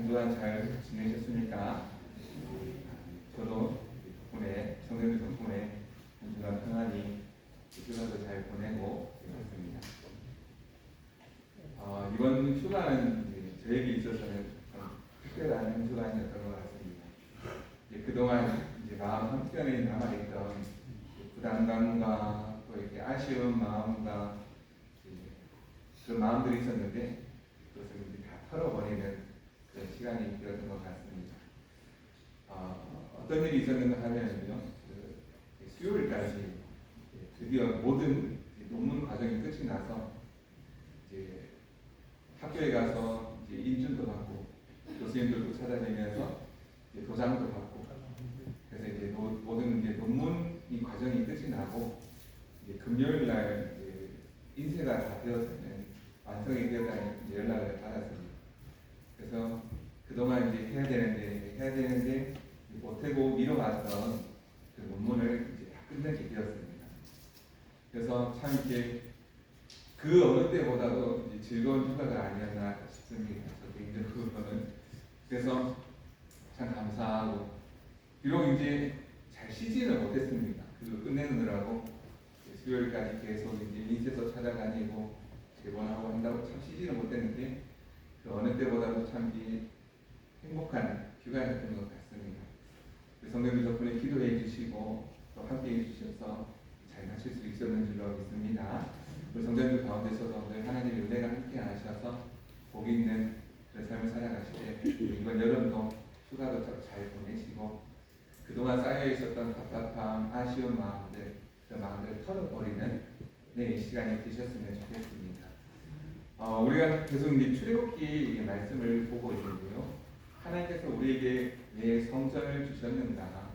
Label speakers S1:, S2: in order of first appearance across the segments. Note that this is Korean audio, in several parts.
S1: 한 주간 잘 지내셨습니까? 저도 덕분에, 성령님 덕분에 한 주간 평안히 휴가도 잘 보내고 있습니다. 이번 휴가는 저에게 있어서는 특별한 휴가였던 것 같습니다. 그동안 마음 한켠에 남아있던 부담감과 또 이렇게 아쉬운 마음과 그런 마음들이 있었는데 그것을 다 털어버리는 그런 시간이 되었던 것 같습니다. 어떤 일이 있었는가 하면요, 수요일까지 드디어 모든 논문 과정이 끝이 나서 이제 학교에 가서 이제 인준도 받고 교수님들도 찾아다니면서 이제 도장도 받고 그래서 이제 모든 이제 논문이 과정이 끝이 나고 이제 금요일 날 인쇄가 다 되었으면 완성이 되었다는 연락을 받았습니다. 그래서 그동안 이제 해야 되는데 못하고 미뤄왔던 그 논문을 이제 다 끝내게 되었습니다. 그래서 참 이렇게 그 어느 때보다도 이제 즐거운 휴가가 아니었나 싶습니다. 저 개인적으로는. 그래서 참 감사하고 비록 이제 잘 쉬지는 못했습니다. 그거 끝내느라고 수요일까지 계속 이제 인쇄소 찾아다니고 개원하고 한다고 참 쉬지는 못했는데 그 어느 때보다도 참 행복한 휴가였던 것 같습니다. 성령님 덕분에 기도해 주시고 또 함께 해 주셔서 잘 마칠 수 있었는 줄로 믿습니다. 우리 성도님들 가운데서도 늘 하나님의 은혜가 함께 하셔서 복 있는 그런 삶을 살아가시되 이번 여름도 휴가도 잘 보내시고 그동안 쌓여 있었던 답답함, 아쉬운 마음들, 그 마음들을 털어버리는 이 시간이 되셨으면 좋겠습니다. 우리가 계속 이제 출애굽기 말씀을 보고 있는데요. 하나님께서 우리에게 왜 성전을 주셨는가,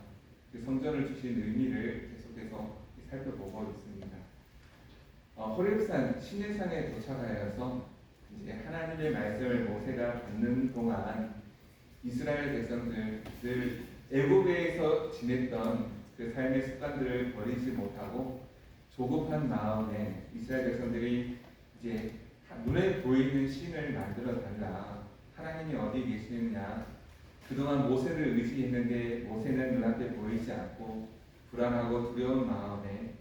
S1: 그 성전을 주신 의미를 계속해서 살펴보고 있습니다. 호렙산 시내산에 도착하여서 이제 하나님의 말씀을 모세가 받는 동안 이스라엘 백성들 늘 애굽에서 지냈던 그 삶의 습관들을 버리지 못하고 조급한 마음에 이스라엘 백성들이 이제 눈에 보이는 신을 만들어 달라. 하나님이 어디 계시느냐. 그동안 모세를 의지했는데 모세는 눈앞에 보이지 않고 불안하고 두려운 마음에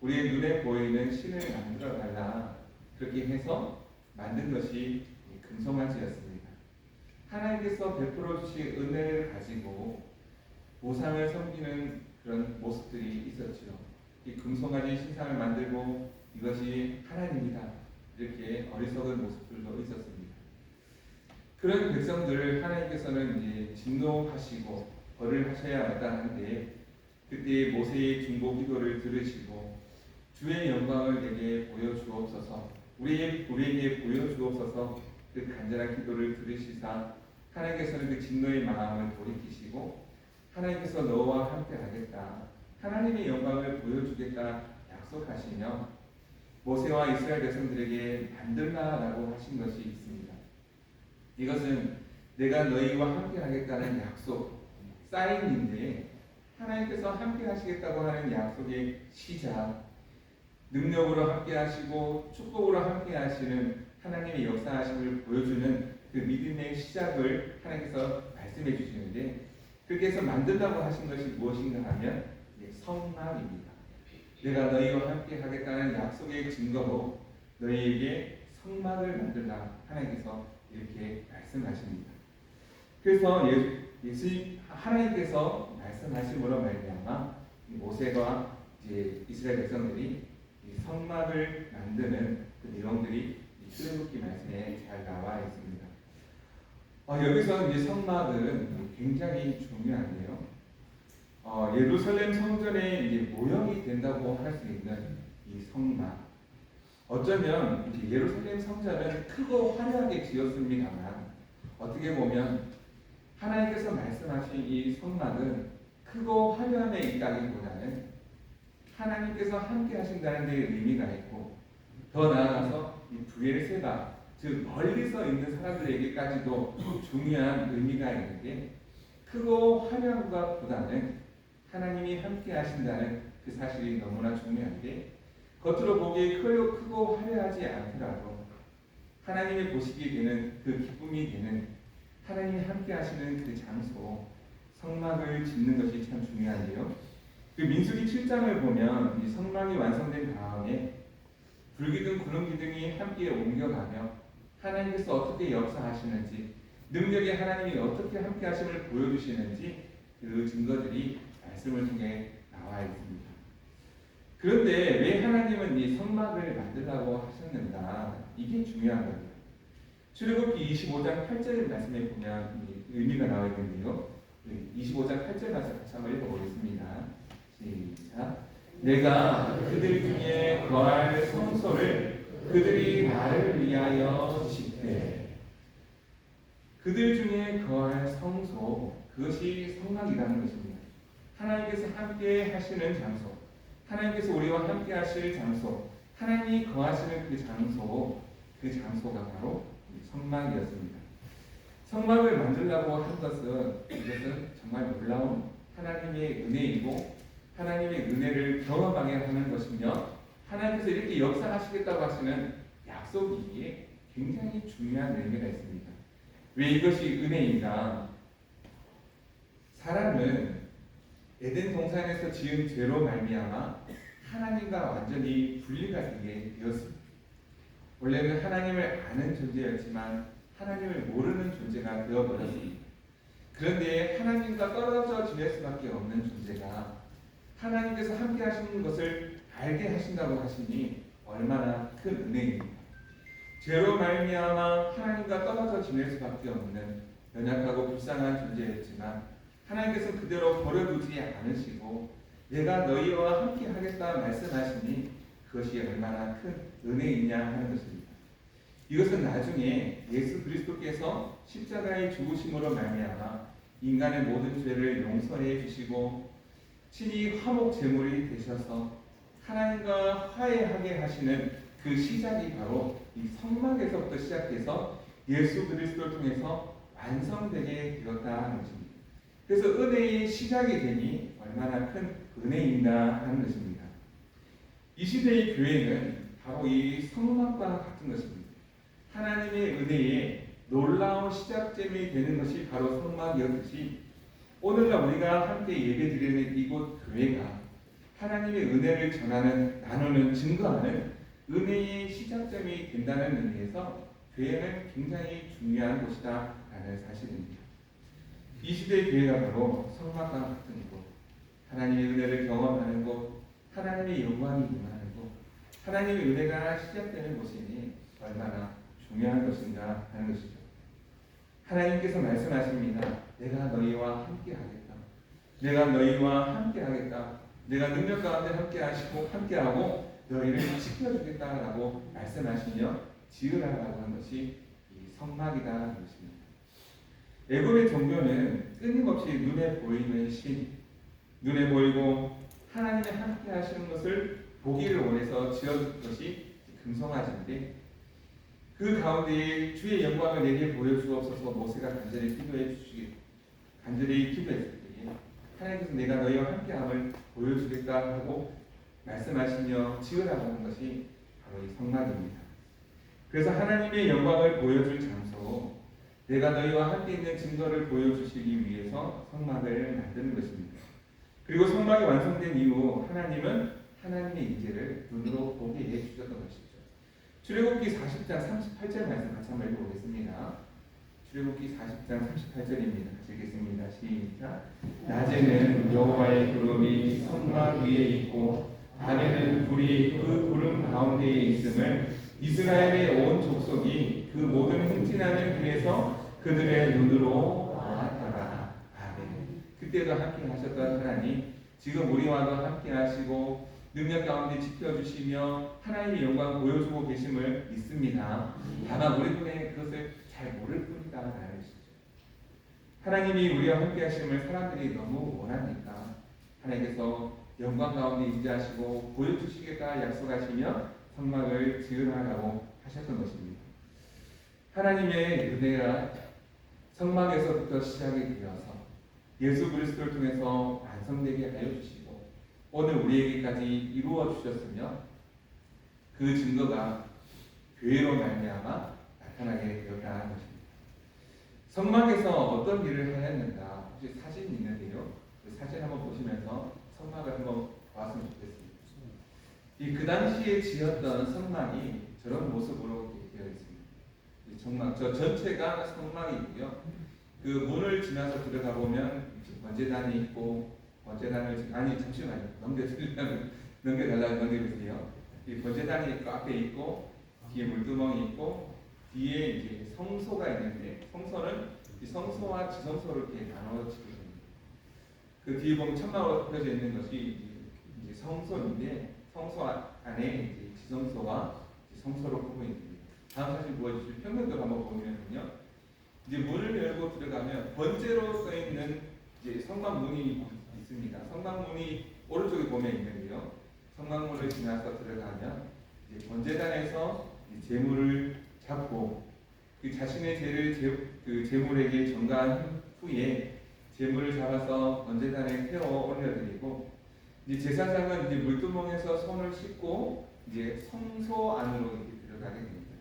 S1: 우리의 눈에 보이는 신을 만들어 달라. 그렇게 해서 만든 것이 금송아지였습니다. 하나님께서 베풀어 주신 은혜를 가지고 우상을 섬기는 그런 모습들이 있었죠. 이 금송아지 신상을 만들고 이것이 하나님이다. 이렇게 어리석은 모습들도 있었습니다. 그런 백성들을 하나님께서는 이제 진노하시고 벌을 하셔야 마땅한데 그때 모세의 중보 기도를 들으시고 주의 영광을 내게 보여주옵소서, 우리에게 보여주옵소서 그 간절한 기도를 들으시사 하나님께서는 그 진노의 마음을 돌이키시고 하나님께서 너와 함께 하겠다, 하나님의 영광을 보여주겠다 약속하시며 모세와 이스라엘 백성들에게 만들라라고 하신 것이 있습니다. 이것은 내가 너희와 함께 하겠다는 약속, 사인인데 하나님께서 함께 하시겠다고 하는 약속의 시작, 능력으로 함께 하시고 축복으로 함께 하시는 하나님의 역사하심을 보여주는 그 믿음의 시작을 하나님께서 말씀해 주시는데 그렇게 해서 만든다고 하신 것이 무엇인가 하면 성막입니다. 내가 너희와 함께 하겠다는 약속의 증거로 너희에게 성막을 만들라 하나님께서 이렇게 말씀하십니다. 그래서 하나님께서 말씀하심으로 말미암아 모세와 이제 이스라엘 백성들이 이 성막을 만드는 그 내용들이 출애굽기 말씀에 잘 나와 있습니다. 여기서 이제 성막은 굉장히 중요한데요. 예루살렘 성전의 이제 모형이 된다고 할 수 있는 이 성막. 어쩌면 이제 예루살렘 성전은 크고 화려하게 지었습니다만 어떻게 보면 하나님께서 말씀하신 이 성막은 크고 화려함에 있다기보다는 하나님께서 함께 하신다는 데 의미가 있고 더 나아가서 이 브엘세바, 즉 멀리서 있는 사람들에게까지도 중요한 의미가 있는데 크고 화려한 것보다는 하나님이 함께 하신다는 그 사실이 너무나 중요한데 겉으로 보기에 크고 화려하지 않더라도 하나님이 보시기에 되는 그 기쁨이 되는 하나님이 함께 하시는 그 장소, 성막을 짓는 것이 참 중요한데요. 그 민수기 7장을 보면 이 성막이 완성된 다음에 불기둥, 구름기둥이 함께 옮겨가며 하나님께서 어떻게 역사하시는지, 능력이 하나님이 어떻게 함께 하심을 보여주시는지 그 증거들이 말씀을 통해 나와 있습니다. 그런데 왜 하나님은 이 성막을 만들라고 하셨는가? 이게 중요한 겁니다. 출애굽기 25장 8절 말씀에 보면 의미가 나와 있는데요. 25장 8절 말씀 같이 한번 읽어보겠습니다. 시작. 내가 그들 중에 거할 성소를 그들이 나를 위하여 짓되. 그들 중에 거할 성소, 그것이 성막이라는 것입니다. 하나님께서 함께 하시는 장소, 하나님께서 우리와 함께 하실 장소, 하나님이 거하시는 그 장소, 그 장소가 바로 성막이었습니다. 성막을 만들라고 한 것은 이것은 정말 놀라운 하나님의 은혜이고 하나님의 은혜를 경험하게 하는 것이며 하나님께서 이렇게 역사하시겠다고 하시는 약속이기에 굉장히 중요한 의미가 있습니다. 왜 이것이 은혜인가? 사람은 에덴 동산에서 지은 죄로 말미암아 하나님과 완전히 분리가 되게 되었습니다. 원래는 하나님을 아는 존재였지만 하나님을 모르는 존재가 되어버렸습니다. 그런데 하나님과 떨어져 지낼 수밖에 없는 존재가 하나님께서 함께 하시는 것을 알게 하신다고 하시니 얼마나 큰 은혜입니다. 죄로 말미암아 하나님과 떨어져 지낼 수밖에 없는 연약하고 불쌍한 존재였지만 하나님께서 그대로 버려두지 않으시고 내가 너희와 함께 하겠다 말씀하시니 그것이 얼마나 큰 은혜이냐 하는 것입니다. 이것은 나중에 예수 그리스도께서 십자가의 죽으심으로 말미암아 인간의 모든 죄를 용서해 주시고 친히 화목 제물이 되셔서 하나님과 화해하게 하시는 그 시작이 바로 이 성막에서부터 시작해서 예수 그리스도를 통해서 완성되게 되었다는 것입니다. 그래서 은혜의 시작이 되니 얼마나 큰 은혜인가 하는 것입니다. 이 시대의 교회는 바로 이 성막과 같은 것입니다. 하나님의 은혜에 놀라운 시작점이 되는 것이 바로 성막이었듯이 오늘날 우리가 함께 예배드리는 이곳 교회가 하나님의 은혜를 전하는, 나누는, 증거하는 은혜의 시작점이 된다는 의미에서 교회는 굉장히 중요한 곳이다 라는 사실입니다. 이 시대의 교회가 바로 성막과 같은 곳, 하나님의 은혜를 경험하는 곳, 하나님의 영광이 임하는 곳, 하나님의 은혜가 시작되는 곳이니 얼마나 중요한 것인가 하는 것이죠. 하나님께서 말씀하십니다. 내가 너희와 함께 하겠다. 내가 너희와 함께 하겠다. 내가 능력 가운데 함께 하시고 함께 하고 너희를 지켜주겠다라고 말씀하시며 지으라고 하는 것이 이 성막이다라는 것입니다. 애굽의 종교는 끊임없이 눈에 보이는 신, 눈에 보이고 하나님이 함께 하시는 것을 보기를 원해서 지은 것이 금송아지인데 그 가운데 주의 영광을 내게 보여주옵소서 모세가 간절히 기도했을 때에 하나님께서 내가 너희와 함께함을 보여주겠다 하고 말씀하시며 지으라고 하는 것이 바로 이 성막입니다. 그래서 하나님의 영광을 보여줄 장소, 내가 너희와 함께 있는 증거를 보여주시기 위해서 성막을 만드는 것입니다. 그리고 성막이 완성된 이후 하나님은 하나님의 인재를 눈으로 보게 해주셨던 것이죠. 출애굽기 40장 38절 말씀 같이 한번 읽어보겠습니다. 출애굽기 40장 38절입니다. 같이 읽겠습니다. 시작. 낮에는 여호와의 구름이 성막 위에 있고 밤에는 불이 그 구름 가운데에 있음을 이스라엘의 온 족속이 그 모든 행진하는 길에서 그들의 눈으로 보았더라. 아멘. 그때도 함께 하셨던 하나님, 지금 우리와도 함께 하시고 능력 가운데 지켜주시며 하나님의 영광 보여주고 계심을 믿습니다. 다만 우리들은 그것을 잘 모를 뿐이다 라는 것이죠. 하나님이 우리와 함께 하심을 사람들이 너무 원하니까 하나님께서 영광 가운데 임재하시고 보여주시겠다 약속하시며 성막을 지으라고 하셨던 것입니다. 하나님의 은혜가 성막에서부터 시작이 되어서 예수 그리스도를 통해서 완성되게 하여 주시고 오늘 우리에게까지 이루어 주셨으며 그 증거가 교회로 말미암아 나타나게 되었다는 것입니다. 성막에서 어떤 일을 하였는가? 혹시 사진이 있는데요. 그 사진 한번 보시면서 성막을 한번 봤으면 좋겠습니다. 그 당시에 지었던 성막이 저런 모습으로 되어 있습니다. 이 성막, 저 전체가 성막이고요. 그 문을 지나서 들어가 보면 번제단이 있고, 번제단을 아니 잠시만요. 넘겨달라고 넘겨주세요. 이 번제단이 있고, 앞에 있고, 뒤에 물두멍이 있고, 뒤에 이제 성소가 있는데, 성소는 이 성소와 지성소를 이렇게 나눠지게 됩니다. 그 뒤에 보면 천막으로 덮여져 있는 것이 이제 성소인데, 성소 안에 이제 지성소와 성소로 구분이 됩니다. 다음 사진 보여주실 평면도를 한번 보면요, 이제 문을 열고 들어가면 번제로 써 있는 이제 성막문이 있습니다. 성막문이 오른쪽에 보면 있는데요. 성막문을 지나서 들어가면 이제 번제단에서 제물을 잡고 그 자신의 죄를 그 제물에게 전가한 후에 제물을 잡아서 번제단에 태워 올려드리고, 이제 제사장은 이제 물두멍에서 손을 씻고 이제 성소 안으로 이렇게 들어가게 됩니다.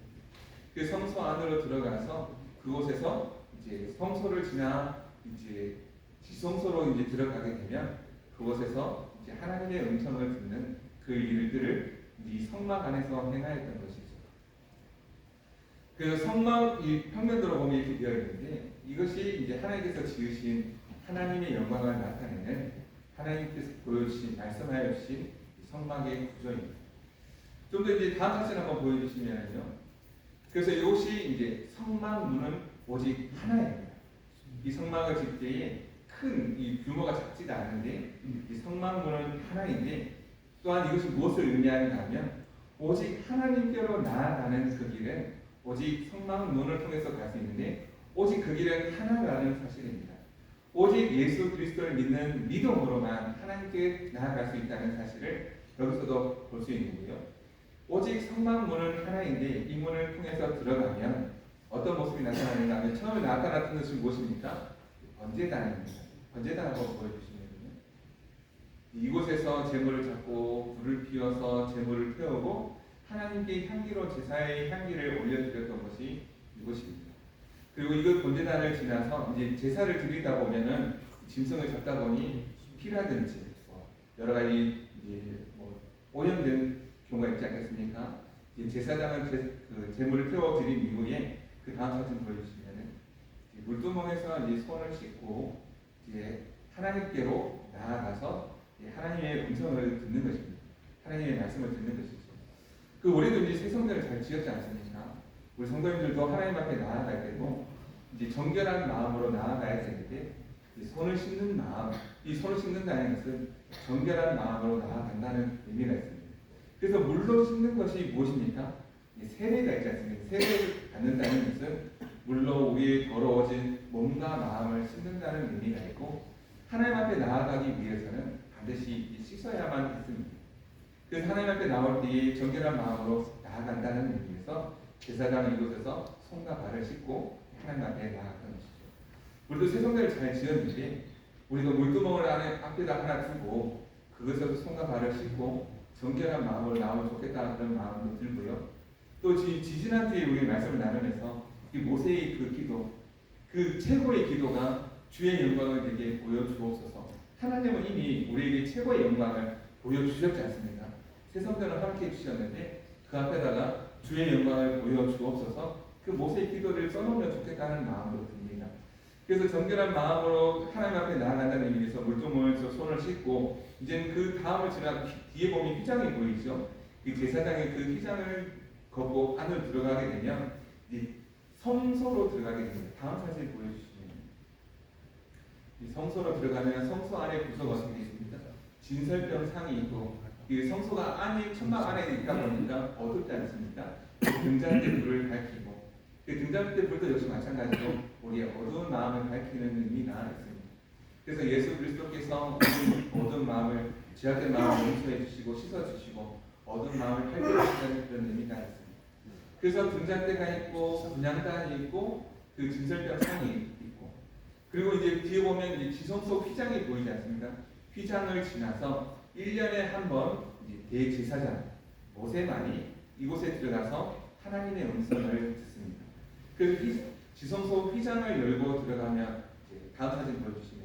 S1: 그 성소 안으로 들어가서 그곳에서 이제 성소를 지나 이제 지성소로 이제 들어가게 되면 그곳에서 이제 하나님의 음성을 듣는 그 일들을 이 성막 안에서 행하였던 것이죠. 그 성막 이 평면도로 보면 이렇게 되어 있는데, 이것이 이제 하나님께서 지으신 하나님의 영광을 나타내는 하나님께서 보여주신 말씀하여 주신 성막의 구조입니다. 좀 더 이제 다음 사진 한번 보여주시면요. 그래서 이것이 이제 성막문은 오직 하나입니다. 이 성막을 짓 때에 큰 이 규모가 작지가 않은데 이 성막문은 하나인데, 또한 이것이 무엇을 의미하는가 하면 오직 하나님께로 나아가는 그 길은 오직 성막문을 통해서 갈 수 있는데, 오직 그 길은 하나라는 사실입니다. 오직 예수 그리스도를 믿는 믿음으로만 하나님께 나아갈 수 있다는 사실을 여기서도 볼 수 있는데요. 오직 성막문은 하나인데 이 문을 통해서 들어가면 어떤 모습이 나타나는가 하면 처음에 나타났던 것이 무엇입니까? 번제단입니다. 번제단 한번 보여주시면요. 이곳에서 제물을 잡고 불을 피워서 제물을 태우고 하나님께 향기로 제사의 향기를 올려드렸던 것이 이곳입니다. 그리고 이것 번제단을 지나서 이제 제사를 드리다 보면은 짐승을 잡다 보니 피라든지 여러 가지 이제 오염된 경우가 있지 않겠습니까? 이제 제사장은 그 제물을 태워 드린 이후에 그 다음 사진 보여주시면은 물두멍에서 이제 손을 씻고 이제 하나님께로 나아가서 하나님의 음성을 듣는 것입니다. 하나님의 말씀을 듣는 것이죠. 그 우리도 이제 새 성전을 잘 지었지 않습니까? 우리 성도님들도 하나님 앞에 나아가야 되고 이제 정결한 마음으로 나아가야 되는데, 손을 씻는 마음, 이 손을 씻는다는 것은 정결한 마음으로 나아간다는 의미가 있습니다. 그래서 물로 씻는 것이 무엇입니까? 세례가 있지 않습니까? 세례를 받는다는 것은 물로 우리의 더러워진 몸과 마음을 씻는다는 의미가 있고, 하나님 앞에 나아가기 위해서는 반드시 씻어야만 했습니다. 그래서 하나님 앞에 나올 때에 정결한 마음으로 나아간다는 의미에서 제사장은 이곳에서 손과 발을 씻고 하나님 앞에 나아가는 것이죠. 우리도 새 성전을 잘 지었는데 우리도 물두멍을 앞에다 하나 두고 그것에서 손과 발을 씻고 정결한 마음으로 나오면 좋겠다 그런 마음도 들고요. 또 지지난 주에 우리 말씀을 나누면서 이 모세의 그 기도, 그 최고의 기도가 주의 영광을 되게 보여주옵소서. 하나님은 이미 우리에게 최고의 영광을 보여주셨지 않습니까? 새 성전을 허락해 주셨는데 그 앞에다가 주의 영광을 보여주옵소서, 그 모세의 기도를 써놓으면 좋겠다는 마음으로 듭니다. 그래서 정결한 마음으로 하나님 앞에 나아간다는 의미에서 물두멍에서 손을 씻고 이제 그 다음을 지나 뒤에 보면 휘장이 보이죠. 그 제사장의 그 휘장을 걷고 안으로 들어가게 되면 이 성소로 들어가게 됩니다. 다음 사진 보여주시면 이 성소로 들어가면 성소 안에 구조가 어떻게 있습니까? 진설병 상이 있고 이 성소가 안에 천막 안에 있다 보니까 어둡지 않습니까? 등잔 때 불을 밝히고 그 등잔 때 불도 역시 마찬가지로 우리의 어두운 마음을 밝히는 의미가 있습니다. 그래서 예수 그리스도께서 어두운 마음을 죄악된 마음을 용서해 주시고 씻어 주시고 어두운 마음을 밝혀 주시는 그런 의미가 있습니다. 그래서 등잔대가 있고 분향단이 있고 그 진설병 상이 있고, 그리고 이제 뒤에 보면 이제 지성소 휘장이 보이지 않습니까? 휘장을 지나서 1년에 한 번 대제사장 모세만이 이곳에 들어가서 하나님의 음성을 듣습니다. 그래서 지성소 휘장을 열고 들어가면 다음 사진 보여주시면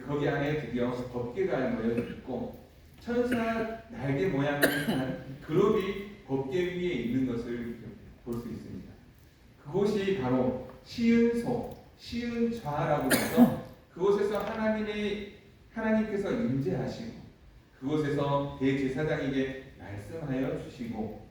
S1: 거기 안에 드디어 법궤가 모여 있고 천사 날개 모양을 한 그룹이 법궤 위에 있는 것을 볼 수 있습니다. 그곳이 바로 시은소, 시은좌라고 해서 그곳에서 하나님께서 임재하시고 그곳에서 대제사장에게 말씀하여 주시고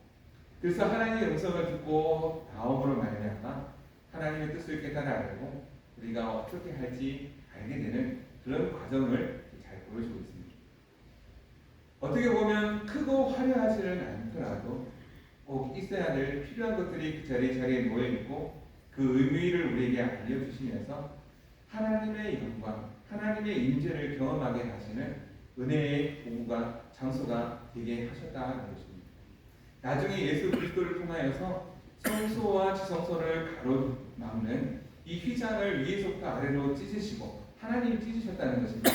S1: 그래서 하나님의 음성을 듣고 나옴으로 말미암아 하나님의 뜻을 깨달아 알고 우리가 어떻게 할지 알게 되는 그런 과정을 잘 보여주고 있습니다. 어떻게 보면 크고 화려하지는 않더라도 꼭 있어야 될 필요한 것들이 그 자리에 모여 있고 그 의미를 우리에게 알려주시면서 하나님의 영광, 하나님의 임재를 경험하게 하시는 은혜의 도구가 장소가 되게 하셨다는 것입니다. 나중에 예수 그리스도를 통하여서 성소와 지성소를 가로막는 이 휘장을 위에서부터 아래로 찢으시고 하나님이 찢으셨다는 것입니다.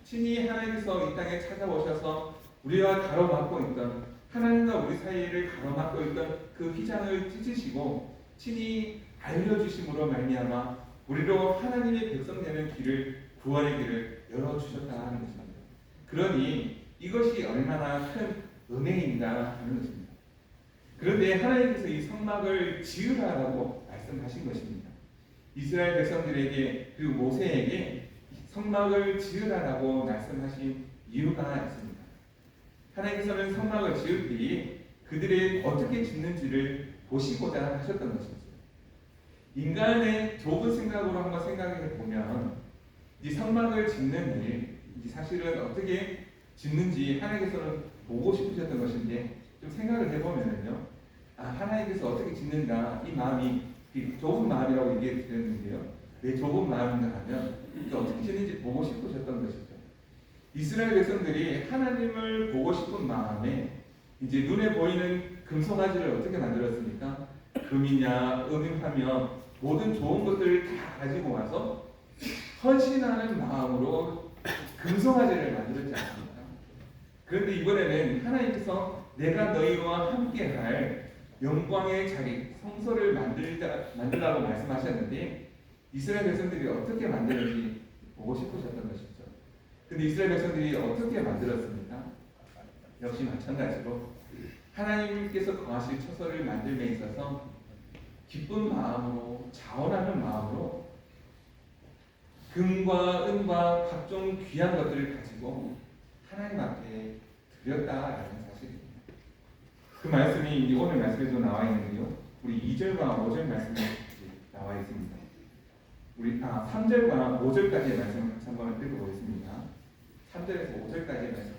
S1: 친히 하나님께서 이 땅에 찾아오셔서 우리와 가로막고 있던 하나님과 우리 사이를 가로막고 있던 그 휘장을 찢으시고 친히 알려주심으로 말미암아 우리로 하나님의 백성 되는 길을 구원의 길을 열어주셨다는 것입니다. 그러니 이것이 얼마나 큰 은혜인가 하는 것입니다. 그런데 하나님께서 이 성막을 지으라고 말씀하신 것입니다. 이스라엘 백성들에게 그리고 모세에게 성막을 지으라고 말씀하신 이유가 있습니다. 하나님께서는 성막을 지을 때에 그들이 어떻게 짓는지를 보시고자 하셨던 것이죠. 인간의 좁은 생각으로 한번 생각해 보면 이 성막을 짓는 일, 사실은 어떻게 짓는지 하나님께서는 보고 싶으셨던 것인데 좀 생각을 해보면요, 하나님께서 어떻게 짓는가 이 마음이 좁은 마음이라고 얘기해 드렸는데요. 왜 좁은 마음인가 하면 어떻게 짓는지 보고 싶으셨던 것이죠. 이스라엘 백성들이 하나님을 보고 싶은 마음에 이제 눈에 보이는 금송아지를 어떻게 만들었습니까? 금이냐 은이하며 모든 좋은 것들을 다 가지고 와서 헌신하는 마음으로 금송아지를 만들었지 않습니까? 그런데 이번에는 하나님께서 내가 너희와 함께할 영광의 자리, 성소를 만들라고 말씀하셨는데 이스라엘 백성들이 어떻게 만드는지 보고 싶으셨던 것이죠. 근데 이스라엘 백성들이 어떻게 만들었습니까? 역시 마찬가지로 하나님께서 거하실 처소를 만들며 있어서 기쁜 마음으로 자원하는 마음으로 금과 은과 각종 귀한 것들을 가지고 하나님 앞에 드렸다라는 사실입니다. 그 말씀이 이제 오늘 말씀에도 나와 있는데요. 우리 2절과 5절 말씀에 나와 있습니다. 우리 3절과 5절까지의 말씀 같이 한번 읽어보겠습니다. 3절에서 5절까지의 말씀.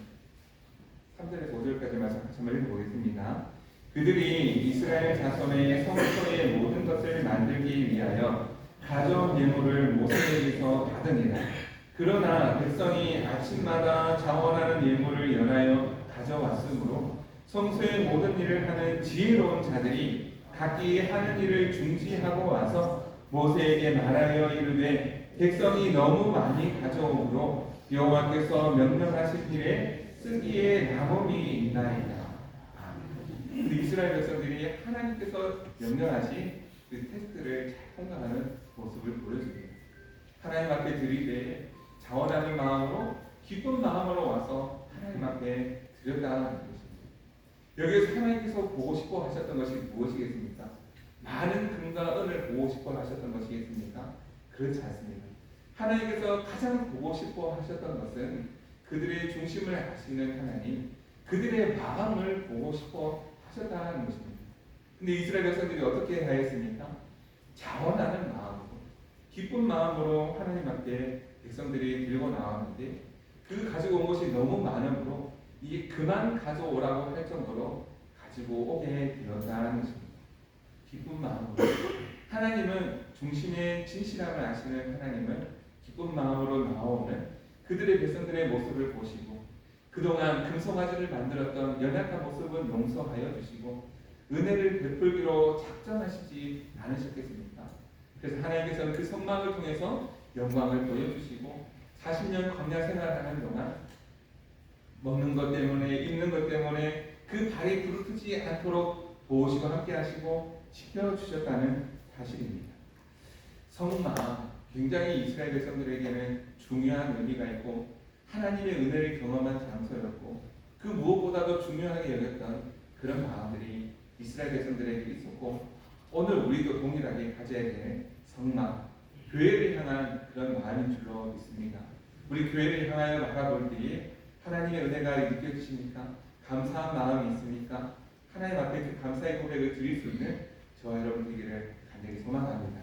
S1: 3절에서 5절까지의 말씀 같이 한번 읽어보겠습니다. 그들이 이스라엘 자손의 성소의 모든 것을 만들기 위하여 가져온 예물을 모세에게서 받으니라. 그러나 백성이 아침마다 자원하는 예물을 연하여 가져왔으므로 성소의 모든 일을 하는 지혜로운 자들이 각기 하는 일을 중지하고 와서 모세에게 말하여 이르되 백성이 너무 많이 가져오므로 여호와께서 명령하신 일에 쓰기에 남음이 있나이다. 이스라엘 백성들이 하나님께서 명령하신 그 테스트를 잘 통과하는 모습을 보여줍니다. 하나님 앞에 드리되 자원하는 마음으로 기쁜 마음으로 와서 하나님 앞에 드렸다는 것입니다. 여기에서 하나님께서 보고 싶어 하셨던 것이 무엇이겠습니까? 많은 금과 은을 보고 싶어 하셨던 것이겠습니까? 그렇지 않습니다. 하나님께서 가장 보고 싶어 하셨던 것은 그들의 중심을 아시는 하나님, 그들의 마음을 보고 싶어 하셨다는 것입니다. 근데 이스라엘 백성들이 어떻게 하였습니까? 자원하는 마음으로, 기쁜 마음으로 하나님 앞에 백성들이 들고 나왔는데 그 가지고 온 것이 너무 많으므로 이게 그만 가져오라고 할 정도로 가지고 오게 되었다는 것입니다. 기쁜 마음으로. 하나님은 중심의 진실함을 아시는 하나님은 기쁜 마음으로 나오는 그들의 백성들의 모습을 보시고 그동안 금송아지를 만들었던 연약한 모습은 용서하여 주시고 은혜를 베풀기로 작정하시지 않으셨겠습니까? 그래서 하나님께서는 그 성막을 통해서 영광을 보여주시고 40년 광야 생활하는 동안 먹는 것 때문에 입는 것 때문에 그 발이 부르트지 않도록 보시고 함께 하시고 지켜주셨다는 사실입니다. 성막, 굉장히 이스라엘 백성들에게는 중요한 의미가 있고 하나님의 은혜를 경험한 장소였고 그 무엇보다도 중요하게 여겼던 그런 마음들이 이스라엘 백성들에게 있었고 오늘 우리도 동일하게 가져야 되는 성막, 교회를 향한 그런 마음인 줄로 믿습니다. 우리 교회를 향하여 바라볼 때에 하나님의 은혜가 느껴지십니까? 감사한 마음이 있습니까? 하나님 앞에 그 감사의 고백을 드릴 수 있는 저와 여러분 되기를 간절히 소망합니다.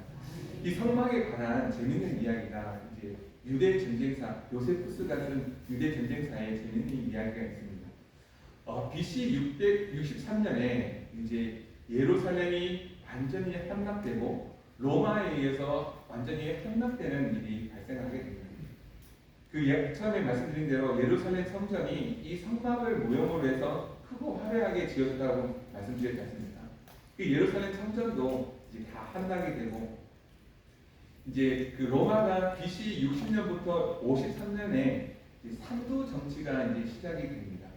S1: 이 성막에 관한 재밌는 이야기가 이제 유대 전쟁사 요세푸스가 쓴 유대 전쟁사에 재밌는 이야기가 있습니다. BC 663년에 이제 예루살렘이 완전히 함락되고 로마에 의해서 완전히 함락되는 일이 발생하게 됩니다. 처음에 말씀드린 대로 예루살렘 성전이 이 성막을 모형으로 해서 크고 화려하게 지어졌다고 말씀드렸지 않습니까? 그 예루살렘 성전도 이제 다 함락이 되고 이제 그 로마가 BC 60년부터 53년에 삼두 정치가 이제 시작이 됩니다.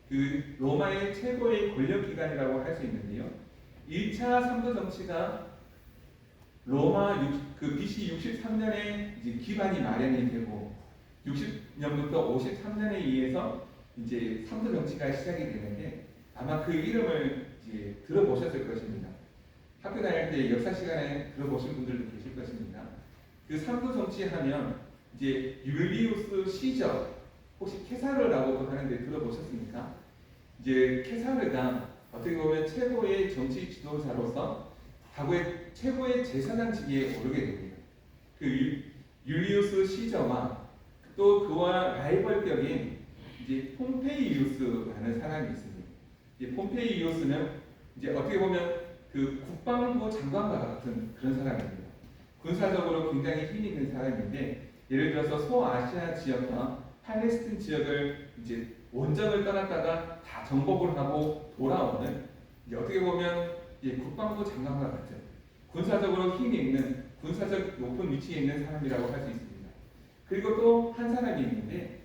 S1: 그 로마의 최고의 권력 기관이라고 할 수 있는데요. 1차 삼두 정치가 로마 그 BC 63년에 이제 기반이 마련이 되고 60년부터 53년에 의해서 이제 삼두 정치가 시작이 되는데 아마 그 이름을 이제 들어보셨을 것입니다. 학교 다닐 때 역사 시간에 들어보신 분들도 계실 것입니다. 그 삼두 정치하면 이제 율리우스 시저, 혹시 케사르라고도 하는데 들어보셨습니까? 이제 케사르가 어떻게 보면 최고의 정치 지도자로서 과거의 최고의 제사장직에 오르게 됩니다. 그 율리우스 시저와 또 그와 라이벌격인 이제 폼페이우스라는 사람이 있습니다. 이제 폼페이우스는 이제 어떻게 보면 그 국방부 장관과 같은 그런 사람입니다. 군사적으로 굉장히 힘이 있는 사람인데 예를 들어서 소아시아 지역과 팔레스틴 지역을 이제 원정을 떠났다가 다 정복을 하고 돌아오는 이제 어떻게 보면 이제 국방부 장관과 같은 군사적으로 힘이 있는 군사적 높은 위치에 있는 사람이라고 할 수 있습니다. 그리고 또 한 사람이 있는데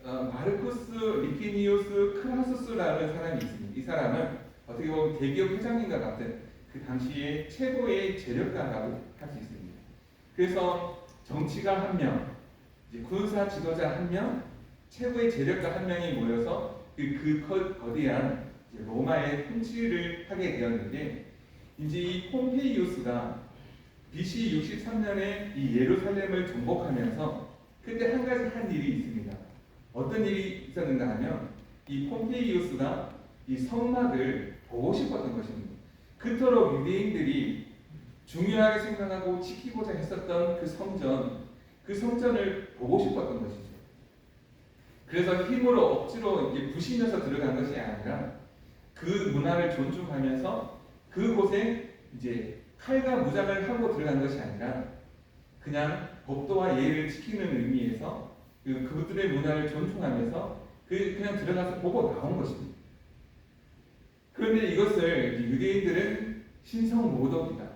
S1: 마르쿠스 리키니우스 크라수스라는 사람이 있습니다. 이 사람은 어떻게 보면 대기업 회장님과 같은 그 당시의 최고의 재력가라고 할 수 있습니다. 그래서 정치가 한 명, 군사 지도자 한 명, 최고의 재력가 한 명이 모여서 그 거대한 로마의 통치를 하게 되었는데 이제 이 폼페이우스가 BC 63년에 이 예루살렘을 정복하면서 그때 한 가지 한 일이 있습니다. 어떤 일이 있었는가 하면 이 폼페이우스가 이 성막을 보고 싶었던 것입니다. 그토록 유대인들이 중요하게 생각하고 지키고자 했었던 그 성전을 보고 싶었던 것이죠. 그래서 힘으로 억지로 이제 부시면서 들어간 것이 아니라 그 문화를 존중하면서 그곳에 이제 칼과 무장을 하고 들어간 것이 아니라 그냥 법도와 예의를 지키는 의미에서 그들의 문화를 존중하면서 그냥 들어가서 보고 나온 것입니다. 그런데 이것을 유대인들은 신성모독이다,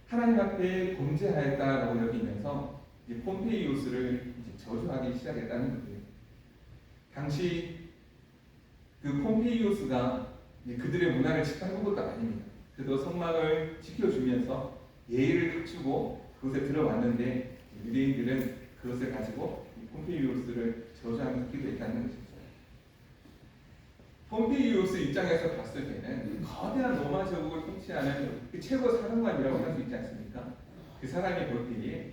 S1: 하나님 앞에 범죄하였다라고 여기면서 폼페이우스를 저주하기 시작했다는 거예요. 당시 그 폼페이우스가 그들의 문화를 지키는 것도 아닙니다. 그래도 성막을 지켜주면서 예의를 갖추고 그곳에 들어왔는데 유대인들은 그것을 가지고 폼페이우스를 저주하면서 기도했다는 것이죠. 폼페이우스 입장에서 봤을 때는 거대한 로마 제국을 통치하는 그 최고 사령관이라고 할 수 있지 않습니까? 그 사람이 볼 때에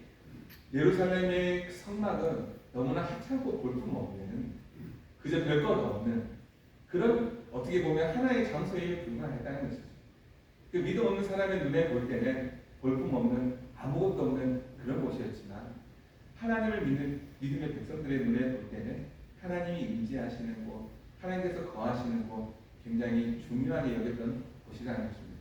S1: 예루살렘의 성막은 너무나 하찮고 볼품없는, 그저 별것 없는 그런 어떻게 보면 하나의 장소에 불과했다는 것이죠. 그 믿음 없는 사람의 눈에 볼 때는 볼품없는 아무것도 없는 그런 곳이었지만 하나님을 믿는 믿음의 백성들의 눈에 볼 때는 하나님이 임재하시는 곳, 하나님께서 거하시는 곳, 굉장히 중요하게 여겼던 곳이라는 것입니다.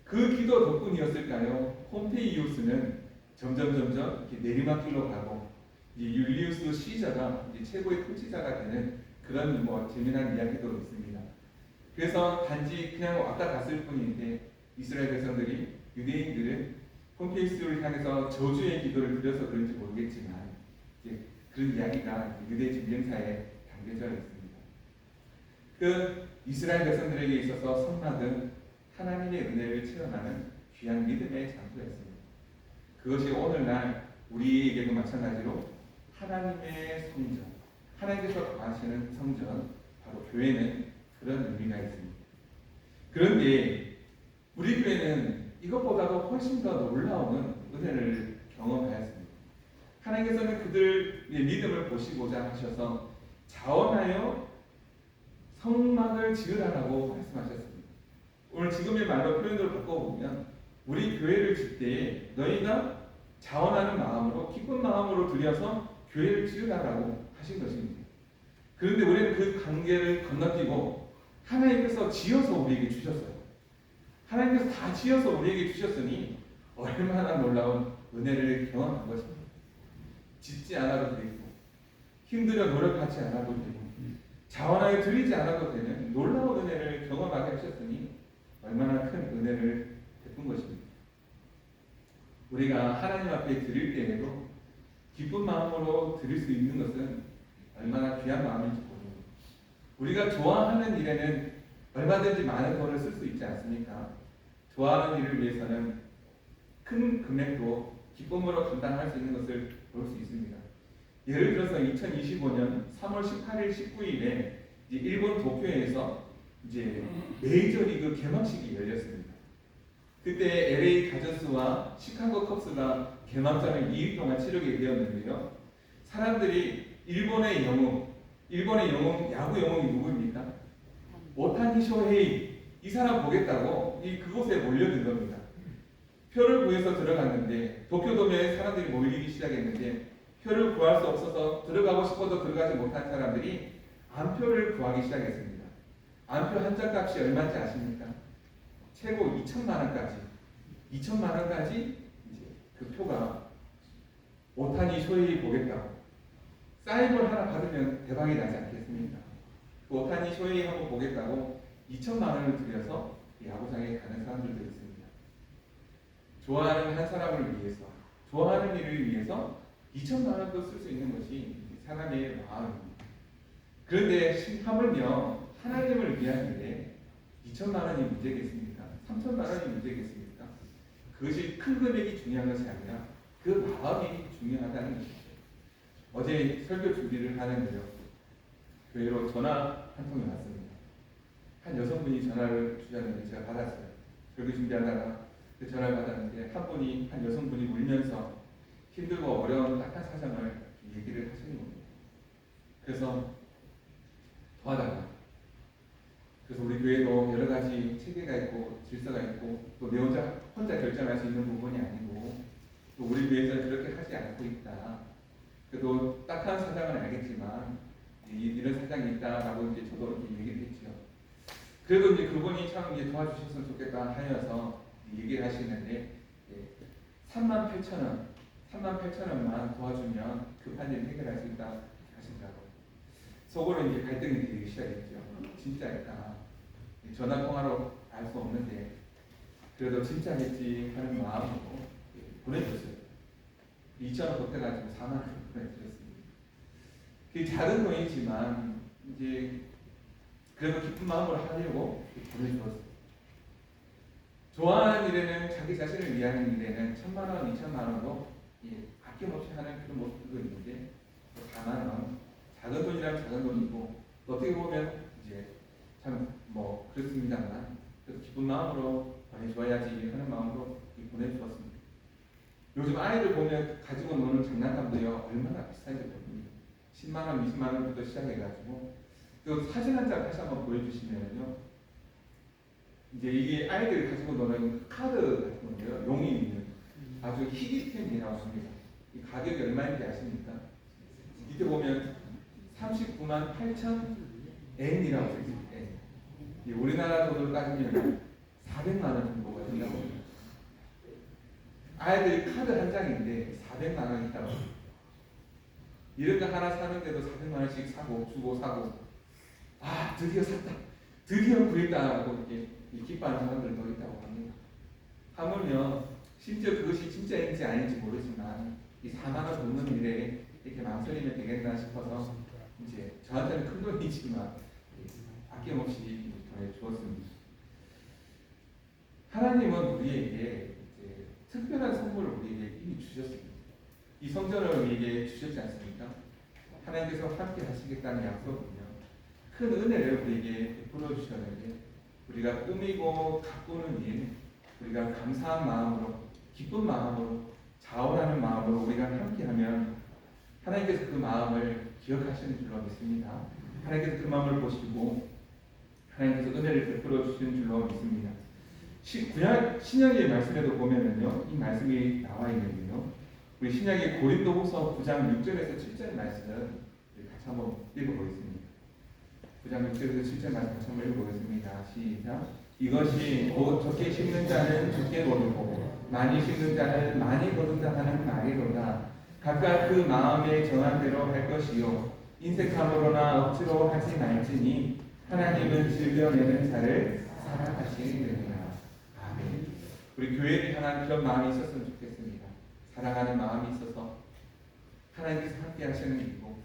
S1: 그 기도 덕분이었을까요? 폼페이우스는 점점 이렇게 내리막길로 가고 율리우스 시저가 이제 최고의 통치자가 되는 그런 재미난 이야기도 있습니다. 그래서 단지 그냥 왔다 갔을 뿐인데 이스라엘 백성들이, 유대인들은 폼페이우스를 향해서 저주의 기도를 드려서 그런지 모르겠지만 그런 이야기가 유대 전쟁사에 담겨져 있습니다. 그 이스라엘 백성들에게 있어서 성막은 하나님의 은혜를 체험하는 귀한 믿음의 장소였습니다. 그것이 오늘날 우리에게도 마찬가지로 하나님의 성전, 하나님께서 거하시는 성전, 바로 교회는 그런 의미가 있습니다. 그런데 우리 교회는 이것보다도 훨씬 더 놀라운 은혜를 경험하였습니다. 하나님께서는 그들의 믿음을 보시고자 하셔서 자원하여 성막을 지으라고 말씀하셨습니다. 오늘 지금의 말로 표현으로 바꿔보면 우리 교회를 짓 때에 너희가 자원하는 마음으로 기쁜 마음으로 들여서 교회를 지으라고 하신 것입니다. 그런데 우리는 그 관계를 건너뛰고 하나님께서 지어서 우리에게 주셨어요. 하나님께서 다 지어서 우리에게 주셨으니 얼마나 놀라운 은혜를 경험한 것입니다. 짓지 않아도 되고 힘들어 노력하지 않아도 되고 자원하여 드리지 않아도 되는 놀라운 은혜를 경험하게 하셨으니 얼마나 큰 은혜를 베푼 것입니다. 우리가 하나님 앞에 드릴 때에도 기쁜 마음으로 드릴 수 있는 것은 얼마나 귀한 마음인지 모릅니다. 우리가 좋아하는 일에는 얼마든지 많은 돈을 쓸 수 있지 않습니까? 좋아하는 일을 위해서는 큰 금액도 기쁨으로 감당할 수 있는 것을 볼 수 있습니다. 예를 들어서 2025년 3월 18일, 19일에 일본 도쿄에서 메이저리그 개막식이 열렸습니다. 그때 LA 다저스와 시카고 컵스가 개막전을 2일 동안 치르게 되었는데요. 사람들이 일본의 영웅 야구 영웅이 누구입니까? 오타니 쇼헤이, 이 사람 보겠다고 그곳에 몰려든 겁니다. 표를 구해서 들어갔는데 도쿄돔에 사람들이 몰리기 시작했는데 표를 구할 수 없어서 들어가고 싶어도 들어가지 못한 사람들이 안표를 구하기 시작했습니다. 안표 한 장 값이 얼마인지 아십니까? 최고 2천만 원까지. 2천만 원까지 그 표가 오타니 쇼헤이 보겠다고. 사인볼 하나 받으면 대박이 나지 않겠습니까? 그 오타니 쇼헤이 한번 보겠다고 2천만 원을 들여서 야구장에 가는 사람들도 있습니다. 좋아하는 한 사람을 위해서, 좋아하는 일을 위해서 2천만 원도 쓸 수 있는 것이 사람의 마음입니다. 그런데 하물며 하나님을 위한 일에 2천만 원이 문제겠습니까? 3천만 원이 문제겠습니까? 그것이 큰 금액이 중요한 것이 아니라 그 마음이 중요하다는 것입니다. 어제 설교 준비를 하는데요. 교회로 전화 한 통이 왔습니다. 한 여성분이 전화를 주셨는데 제가 받았어요. 설교 준비하다가 그 전화를 받았는데 한 여성분이 울면서 힘들고 어려운 딱한 사정을 얘기를 하시는 겁니다. 그래서 도와달라. 그래서 우리 교회도 여러 가지 체계가 있고 질서가 있고 또 내 혼자 결정할 수 있는 부분이 아니고 또 우리 교회에서는 그렇게 하지 않고 있다. 그래도 딱한 사정은 알겠지만 이런 사정이 있다라고 저도 이렇게 얘기를 했죠. 그래도 그분이 참 도와주셨으면 좋겠다 하여서 얘기를 하시는데 38,000원만 도와주면 급한 일 해결할 수 있다 하신다고. 속으로 갈등이 되기 시작했죠. 진짜일까? 전화통화로 알 수 없는데 그래도 진짜겠지 하는 마음으로 보내줬어요. 2,000원 보태가지고 4만 원 보내드렸습니다. 그게 작은 돈이지만 그래도 기쁜 마음으로 하려고 보내주었어요. 좋아하는 일에는 자기 자신을 위하는 일에는 1,000만 원, 2,000만 원도 아낌없이 하는 그런 모습도 있는데 4만 원, 작은 돈이라면 작은 돈이고 어떻게 보면 참 그렇습니다만 그래도 기쁜 마음으로 보내줘야지 하는 마음으로 보내주었습니다. 요즘 아이들 보면 가지고 노는 장난감도요 얼마나 비싼지 모릅니다. 10만 원, 20만 원부터 시작해가지고 또 사진 한 장 다시 한번 보여주시면요. 이게 아이들이 가지고 노는 카드 같은 건데요. 용이 있는 아주 희귀템이라고 합니다. 이 가격이 얼마인지 아십니까? 밑에 보면 39만 8천 엔이라고 되어 있습니다. 우리나라 돈으로 따지면 400만 원 정도가 된다고 합니다. 아이들이 카드 한 장인데 400만 원이 있다고 합니다. 이런 거 하나 사는데도 400만 원씩 주고 사고 드디어 샀다. 드디어 구했다라고 이렇게 기뻐하는 사람들도 있다고 합니다. 하물며 심지어 그것이 진짜인지 아닌지 모르지만 이 4만 원 돕는 일에 이렇게 망설이면 되겠나 싶어서 저한테는 큰 돈이지만 아낌없이 보내주었습니다. 하나님은 우리에게 이제 특별한 선물을 우리에게 이미 주셨습니다. 이 성전을 우리에게 주셨지 않습니까? 하나님께서 함께 하시겠다는 약속은요, 큰 은혜를 우리에게 베풀어 주셨는데, 우리가 꾸미고 가꾸는 일, 우리가 감사한 마음으로, 기쁜 마음으로, 자원하는 마음으로 우리가 함께하면 하나님께서 그 마음을 기억하시는 줄로 믿습니다. 하나님께서 그 마음을 보시고 하나님께서 은혜를 베풀어 주시는 줄로 믿습니다. 신약의 말씀에도 보면은요, 이 말씀이 나와 있는데요, 우리 신약의 고린도후서 9장 6절에서 7절 말씀을 같이 한번 읽어보겠습니다. 9장 6절에서 7절 말씀 같이 한번 읽어보겠습니다. 시작. 이것이 곧 적게 심는 자는 적게 거두고 많이 심는 자는 많이 거둔다 하는 말이로다. 각각 그 마음에 정한 대로 할 것이요 인색함으로나 억지로 하지 말지니 하나님은 즐겨내는 자를 사랑하시느니라. 아멘. 우리 교회를 향한 그런 마음이 있었으면 좋겠습니다. 사랑하는 마음이 있어서 하나님께서 함께 하시는 일이고,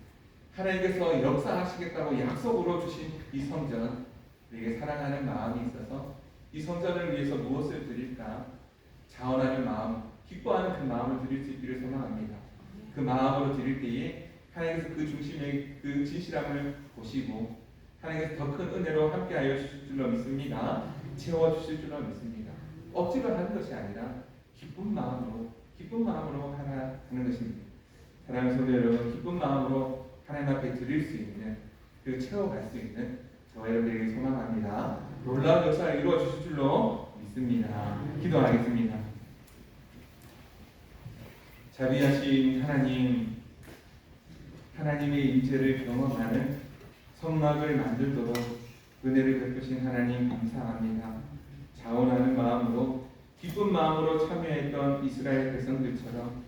S1: 하나님께서 역사하시겠다고 약속으로 주신 이 성전, 우리에게 사랑하는 마음이 있어서 이 성전을 위해서 무엇을 드릴까 자원하는 마음, 기뻐하는 그 마음을 드릴 수 있기를 소망합니다. 그 마음으로 드릴 때에 하나님께서 그 중심의 그 진실함을 보시고 하나님께서 더 큰 은혜로 함께하여 주실 줄로 믿습니다. 채워주실 줄로 믿습니다. 억지로 하는 것이 아니라 기쁜 마음으로 하나 하는 것입니다. 사랑하는 성도 여러분, 기쁜 마음으로 하나님 앞에 드릴 수 있는, 그 채워갈 수 있는 저와 여러분에게 소망합니다. 놀라운 역사를 이루어 주실 줄로 믿습니다. 기도하겠습니다. 자비하신 하나님, 하나님의 임재를 경험하는 성막을 만들도록 은혜를 베푸신 하나님 감사합니다. 자원하는 마음으로, 기쁜 마음으로 참여했던 이스라엘 백성들처럼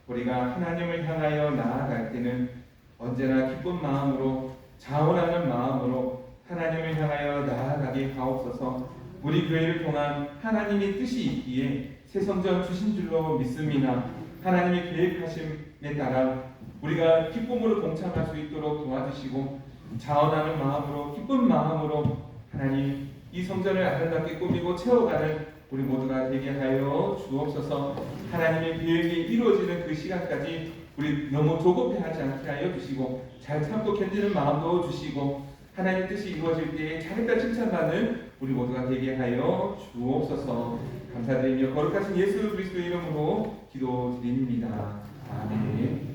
S1: 우리가 하나님을 향하여 나아갈 때는 언제나 기쁜 마음으로, 자원하는 마음으로 하나님을 향하여 나아가게 하옵소서. 우리 교회를 통한 하나님의 뜻이 있기에 새 성전 주신 줄로 믿습니다. 하나님의 계획하심에 따라 우리가 기쁨으로 동참할 수 있도록 도와주시고, 자원하는 마음으로, 기쁜 마음으로 하나님 이 성전을 아름답게 꾸미고 채워가는 우리 모두가 되게 하여 주옵소서. 하나님의 계획이 이루어지는 그 시간까지 우리 너무 조급해하지 않게 하여 주시고, 잘 참고 견디는 마음도 주시고, 하나님의 뜻이 이루어질 때에 잘했다 칭찬받는 우리 모두가 되게 하여 주옵소서. 감사드리며 거룩하신 예수 그리스도의 이름으로 기도드립니다. 아멘.